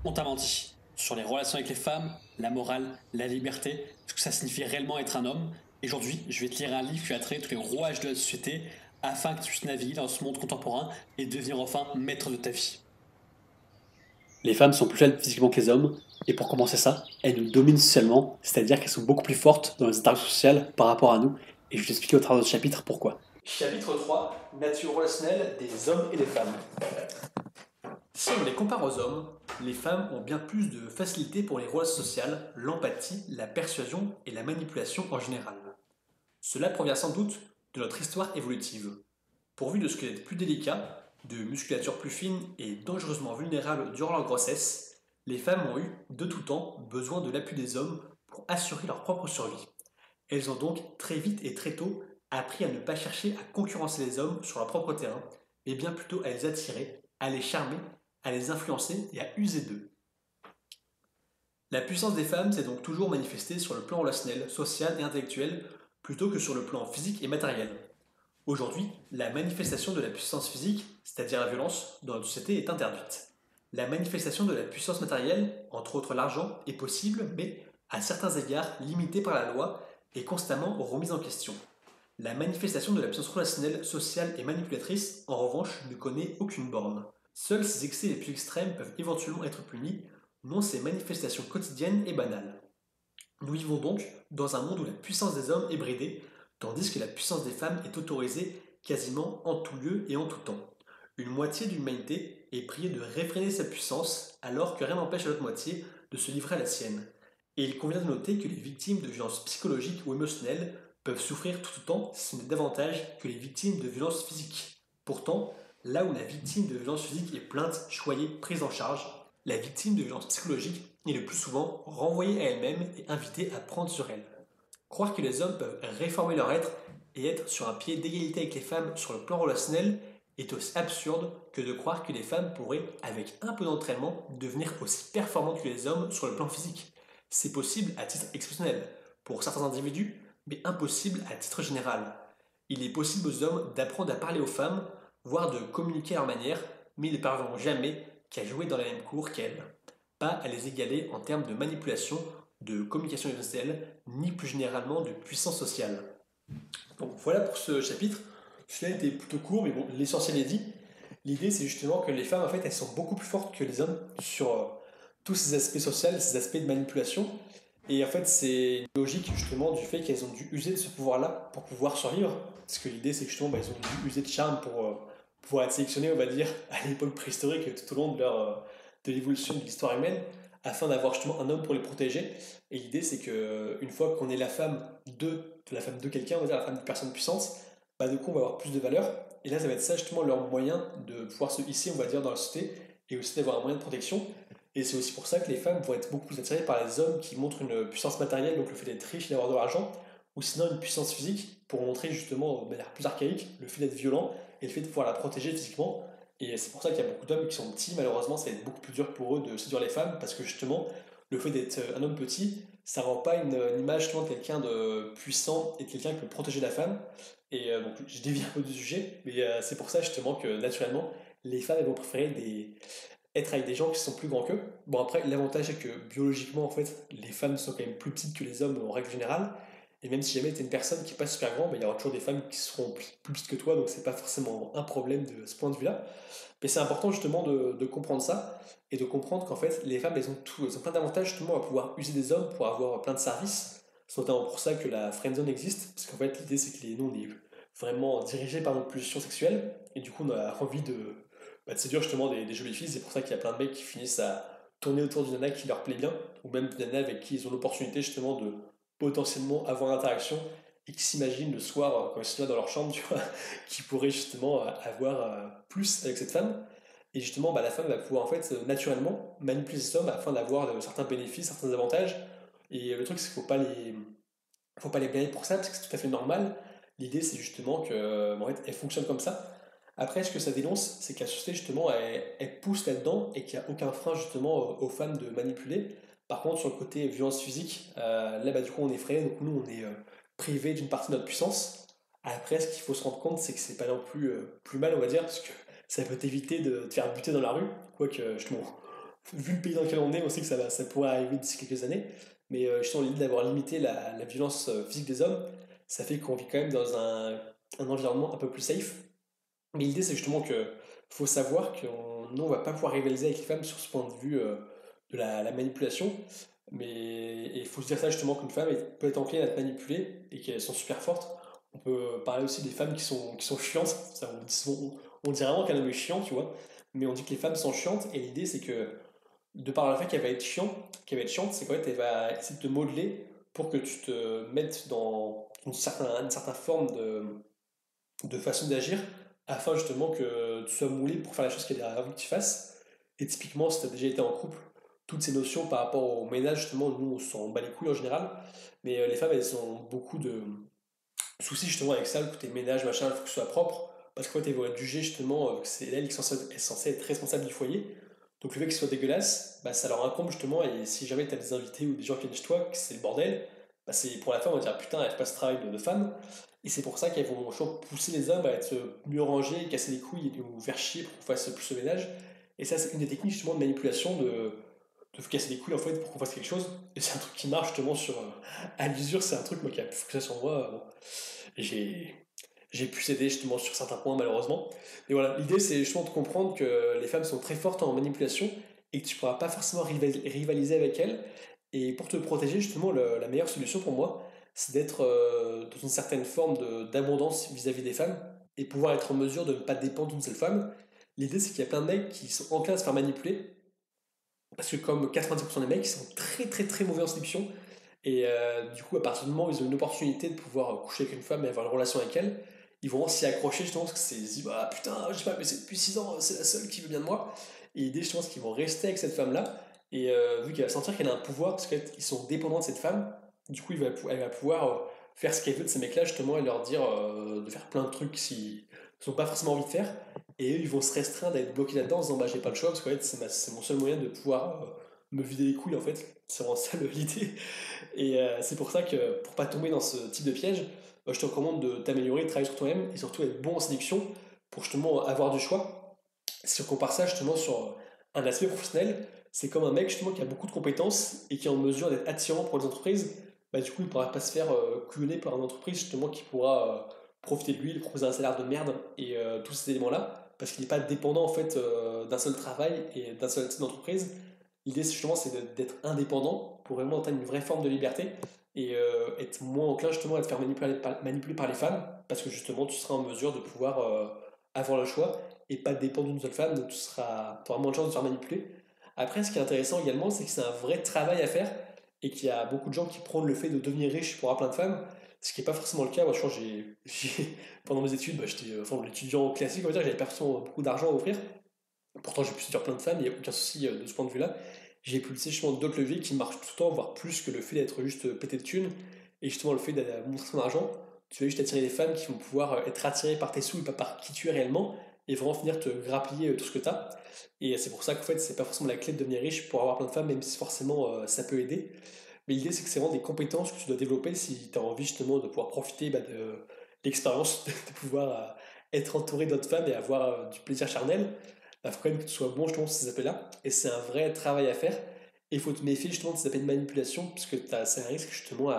On t'a menti. Sur les relations avec les femmes, la morale, la liberté, ce que ça signifie réellement être un homme. Et aujourd'hui, je vais te lire un livre qui a trait tous les rouages de la société afin que tu puisses naviguer dans ce monde contemporain et devenir enfin maître de ta vie. Les femmes sont plus faibles physiquement que les hommes, et pour commencer ça, elles nous dominent socialement, c'est-à-dire qu'elles sont beaucoup plus fortes dans les interactions sociales par rapport à nous, et je vais t'expliquer au travers de ce chapitre pourquoi. Chapitre 3, nature relationnelle des hommes et des femmes. Si on les compare aux hommes, les femmes ont bien plus de facilité pour les relations sociales, l'empathie, la persuasion et la manipulation en général. Cela provient sans doute de notre histoire évolutive. Pourvues de squelettes plus délicats, de musculature plus fine et dangereusement vulnérables durant leur grossesse, les femmes ont eu, de tout temps, besoin de l'appui des hommes pour assurer leur propre survie. Elles ont donc très vite et très tôt appris à ne pas chercher à concurrencer les hommes sur leur propre terrain, mais bien plutôt à les attirer, à les charmer, à les influencer et à user d'eux. La puissance des femmes s'est donc toujours manifestée sur le plan relationnel, social et intellectuel, plutôt que sur le plan physique et matériel. Aujourd'hui, la manifestation de la puissance physique, c'est-à-dire la violence, dans notre société est interdite. La manifestation de la puissance matérielle, entre autres l'argent, est possible, mais à certains égards limitée par la loi et constamment remise en question. La manifestation de la puissance relationnelle, sociale et manipulatrice, en revanche, ne connaît aucune borne. Seuls ces excès les plus extrêmes peuvent éventuellement être punis, non ces manifestations quotidiennes et banales. Nous vivons donc dans un monde où la puissance des hommes est bridée, tandis que la puissance des femmes est autorisée quasiment en tout lieu et en tout temps. Une moitié de l'humanité est priée de réfréner sa puissance, alors que rien n'empêche l'autre moitié de se livrer à la sienne. Et il convient de noter que les victimes de violences psychologiques ou émotionnelles peuvent souffrir tout autant, si ce n'est davantage, que les victimes de violences physiques. Pourtant, là où la victime de violences physiques est plainte, choyée, prise en charge, la victime de violences psychologiques est le plus souvent renvoyée à elle-même et invitée à prendre sur elle. Croire que les hommes peuvent réformer leur être et être sur un pied d'égalité avec les femmes sur le plan relationnel est aussi absurde que de croire que les femmes pourraient, avec un peu d'entraînement, devenir aussi performantes que les hommes sur le plan physique. C'est possible à titre exceptionnel, pour certains individus, mais impossible à titre général. Il est possible aux hommes d'apprendre à parler aux femmes, voire de communiquer à leur manière, mais ils ne parviendront jamais qu'à jouer dans la même cour qu'elles, pas à les égaler en termes de manipulation, de communication universelle, ni plus généralement de puissance sociale. Donc voilà pour ce chapitre. Celui-là était plutôt court, mais bon, l'essentiel est dit. L'idée, c'est justement que les femmes, en fait, elles sont beaucoup plus fortes que les hommes sur tous ces aspects sociaux, ces aspects de manipulation. Et en fait, c'est une logique justement du fait qu'elles ont dû user de ce pouvoir-là pour pouvoir survivre. Parce que l'idée, c'est que justement, bah, ils ont dû user de charme pour pouvoir être sélectionnés, on va dire, à l'époque préhistorique, tout au long de de l'évolution de l'histoire humaine, afin d'avoir justement un homme pour les protéger. Et l'idée, c'est que une fois qu'on est la femme de quelqu'un, on va dire la femme d'une personne puissante, bah, du coup, on va avoir plus de valeur. Et là, ça va être ça justement leur moyen de pouvoir se hisser, on va dire, dans la société, et aussi d'avoir un moyen de protection. Et c'est aussi pour ça que les femmes vont être beaucoup plus attirées par les hommes qui montrent une puissance matérielle, donc le fait d'être riche et d'avoir de l'argent, ou sinon une puissance physique pour montrer justement de manière plus archaïque le fait d'être violent et le fait de pouvoir la protéger physiquement. Et c'est pour ça qu'il y a beaucoup d'hommes qui sont petits, malheureusement, ça va être beaucoup plus dur pour eux de séduire les femmes parce que justement, le fait d'être un homme petit, ça rend pas une image justement de quelqu'un de puissant et de quelqu'un qui peut protéger la femme. Et donc, je dévie un peu du sujet, mais c'est pour ça justement que naturellement, les femmes elles vont préférer être avec des gens qui sont plus grands qu'eux. Bon, après, l'avantage est que biologiquement, en fait, les femmes sont quand même plus petites que les hommes en règle générale. Et même si jamais tu es une personne qui est pas super grande, bah, il y aura toujours des femmes qui seront plus petites que toi, donc c'est pas forcément un problème de ce point de vue-là. Mais c'est important justement de comprendre ça et de comprendre qu'en fait, les femmes, elles ont plein d'avantages justement à pouvoir user des hommes pour avoir plein de services. C'est notamment pour ça que la friendzone existe, parce qu'en fait, l'idée c'est que nous, on est vraiment dirigés par notre pulsion sexuelle, et du coup, on a envie de séduire justement des jolies filles. C'est pour ça qu'il y a plein de mecs qui finissent à tourner autour d'une nana qui leur plaît bien, ou même d'une nana avec qui ils ont l'opportunité justement de potentiellement avoir l'interaction et qui s'imaginent le soir, quand ils sont là dans leur chambre, tu vois, qui pourraient justement avoir plus avec cette femme. Et justement, bah, la femme va pouvoir en fait naturellement manipuler ces hommes afin d'avoir certains bénéfices, certains avantages. Et le truc, c'est qu'il faut pas les blâmer pour ça, parce que c'est tout à fait normal. L'idée, c'est justement que, en fait, elle fonctionne comme ça. Après, ce que ça dénonce, c'est que la société, justement, elle pousse là-dedans et qu'il n'y a aucun frein, justement, aux femmes de manipuler. Par contre, sur le côté violence physique, là, bah, du coup, on est freiné, donc nous, on est privé d'une partie de notre puissance. Après, ce qu'il faut se rendre compte, c'est que c'est pas non plus plus mal, on va dire, parce que ça peut t'éviter de te faire buter dans la rue, quoique, justement, vu le pays dans lequel on est, on sait que ça pourrait arriver d'ici quelques années. Mais justement, l'idée d'avoir limité la violence physique des hommes, ça fait qu'on vit quand même dans un environnement un peu plus safe. Mais l'idée, c'est justement que faut savoir qu'on nous, on va pas pouvoir rivaliser avec les femmes sur ce point de vue de la manipulation. Mais il faut se dire ça justement qu'une femme peut être encline à être manipulée et qu'elles sont super fortes. On peut parler aussi des femmes qui sont chiantes. Ça, on dit vraiment qu'un homme est chiant, tu vois. Mais on dit que les femmes sont chiantes et l'idée, c'est que de par le fait qu'elle va être chiante, c'est qu'en fait, elle va essayer de te modeler pour que tu te mettes dans une certaine forme de façon d'agir afin justement que tu sois moulé pour faire la chose qu'elle a envie que tu fasses. Et typiquement, si tu as déjà été en couple, toutes ces notions par rapport au ménage, justement, nous, on s'en bat les couilles en général, mais les femmes, elles ont beaucoup de soucis justement avec ça, le côté ménage, machin, il faut que ce soit propre, parce qu'en fait, elles vont être jugées justement que c'est elle qui est censée être responsable du foyer. Donc le fait que ce soit dégueulasse, bah, ça leur incombe justement, et si jamais tu as des invités ou des gens qui viennent chez toi, que c'est le bordel, bah, c'est pour la femme, on va dire putain, elle fait pas ce travail de femme, et c'est pour ça qu'elles vont toujours pousser les hommes à être mieux rangés, casser les couilles et nous faire chier pour qu'on fasse plus le ménage. Et ça, c'est une des techniques justement de manipulation de casser les couilles en fait pour qu'on fasse quelque chose. Et c'est un truc qui marche justement sur à l'usure, c'est un truc moi qui a pu fonctionner sur moi. Bon, j'ai j'ai pu céder justement sur certains points malheureusement. Mais voilà, l'idée c'est justement de comprendre que les femmes sont très fortes en manipulation et que tu ne pourras pas forcément rivaliser avec elles. Et pour te protéger, justement, la meilleure solution pour moi, c'est d'être dans une certaine forme d'abondance vis-à-vis des femmes et pouvoir être en mesure de ne pas dépendre d'une seule femme. L'idée c'est qu'il y a plein de mecs qui sont enclins à se faire manipuler parce que comme 90% des mecs, ils sont très très très mauvais en séduction. Et du coup, à partir du moment où ils ont une opportunité de pouvoir coucher avec une femme et avoir une relation avec elle, ils vont s'y accrocher justement parce que c'est dit, bah putain, je sais pas, mais c'est depuis 6 ans, c'est la seule qui veut bien de moi. Et l'idée justement, c'est qu'ils vont rester avec cette femme-là. Et vu qu'elle va sentir qu'elle a un pouvoir, parce qu'ils sont dépendants de cette femme, du coup, elle va pouvoir faire ce qu'elle veut de ces mecs-là justement et leur dire de faire plein de trucs qu'ils n'ont pas forcément envie de faire. Et eux, ils vont se restreindre à être bloqués là-dedans en disant, bah j'ai pas le choix parce qu'en fait, c'est mon seul moyen de pouvoir me vider les couilles en fait. C'est vraiment ça l'idée. Et c'est pour ça que pour pas tomber dans ce type de piège, je te recommande de t'améliorer, de travailler sur toi-même et surtout être bon en séduction pour justement avoir du choix. Si on compare ça justement sur un aspect professionnel, c'est comme un mec justement qui a beaucoup de compétences et qui est en mesure d'être attirant pour les entreprises. Bah, du coup, il ne pourra pas se faire couillonner par une entreprise justement qui pourra profiter de lui, lui proposer un salaire de merde et tous ces éléments-là parce qu'il n'est pas dépendant en fait d'un seul travail et d'un seul type d'entreprise. L'idée, justement, c'est d'être indépendant pour vraiment atteindre une vraie forme de liberté et être moins enclin justement à te faire manipuler par les femmes parce que justement, tu seras en mesure de pouvoir avoir le choix et pas dépendre d'une seule femme, donc tu auras moins de chances de te faire manipuler. Après, ce qui est intéressant également, c'est que c'est un vrai travail à faire et qu'il y a beaucoup de gens qui prônent le fait de devenir riche pour avoir plein de femmes, ce qui n'est pas forcément le cas. Moi, je pense que pendant mes études, bah, j'étais enfin, l'étudiant classique, on va dire, j'avais pas forcément beaucoup d'argent à offrir. Pourtant, j'ai pu séduire plein de femmes, il n'y a aucun souci de ce point de vue-là. J'ai pu justement d'autres leviers qui marchent tout le temps, voire plus que le fait d'être juste pété de thunes. Et justement, le fait d'aller montrer son argent, tu vas juste attirer des femmes qui vont pouvoir être attirées par tes sous et pas par qui tu es réellement, et vraiment finir te grappiller tout ce que tu as. Et c'est pour ça qu'en fait, c'est pas forcément la clé de devenir riche pour avoir plein de femmes, même si forcément ça peut aider. Mais l'idée, c'est que c'est vraiment des compétences que tu dois développer si tu as envie justement de pouvoir profiter bah, de l'expérience de pouvoir être entouré d'autres femmes et avoir du plaisir charnel. Il faut quand même que tu sois bon justement sur ces aspects-là. Et c'est un vrai travail à faire. Et il faut te méfier justement de ces aspects de manipulation, puisque c'est un risque justement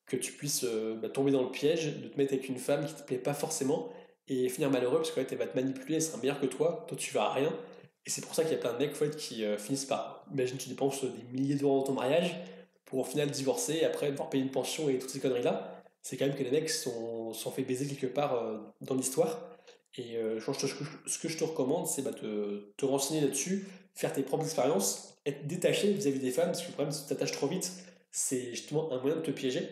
que tu puisses bah, tomber dans le piège de te mettre avec une femme qui te plaît pas forcément et finir malheureux, parce qu'elle va te manipuler, elle sera meilleure que toi tu vas à rien. Et c'est pour ça qu'il y a plein de mecs en fait, qui finissent par, imagine tu dépenses des milliers d'euros dans ton mariage, pour au final divorcer et après devoir payer une pension et toutes ces conneries-là. C'est quand même que les mecs sont fait baiser quelque part dans l'histoire. Et ce que je te recommande, c'est bah, te renseigner là-dessus, faire tes propres expériences, être détaché vis-à-vis des femmes, parce que le problème, si tu t'attaches trop vite, c'est justement un moyen de te piéger.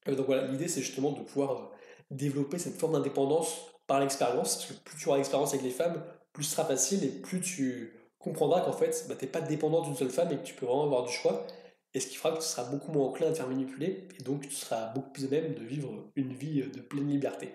Donc voilà, l'idée, c'est justement de pouvoir développer cette forme d'indépendance par l'expérience, parce que plus tu auras l'expérience avec les femmes, plus ce sera facile et plus tu comprendras qu'en fait, bah, tu n'es pas dépendant d'une seule femme et que tu peux vraiment avoir du choix. Et ce qui fera que tu seras beaucoup moins enclin à te faire manipuler, et donc tu seras beaucoup plus à même de vivre une vie de pleine liberté.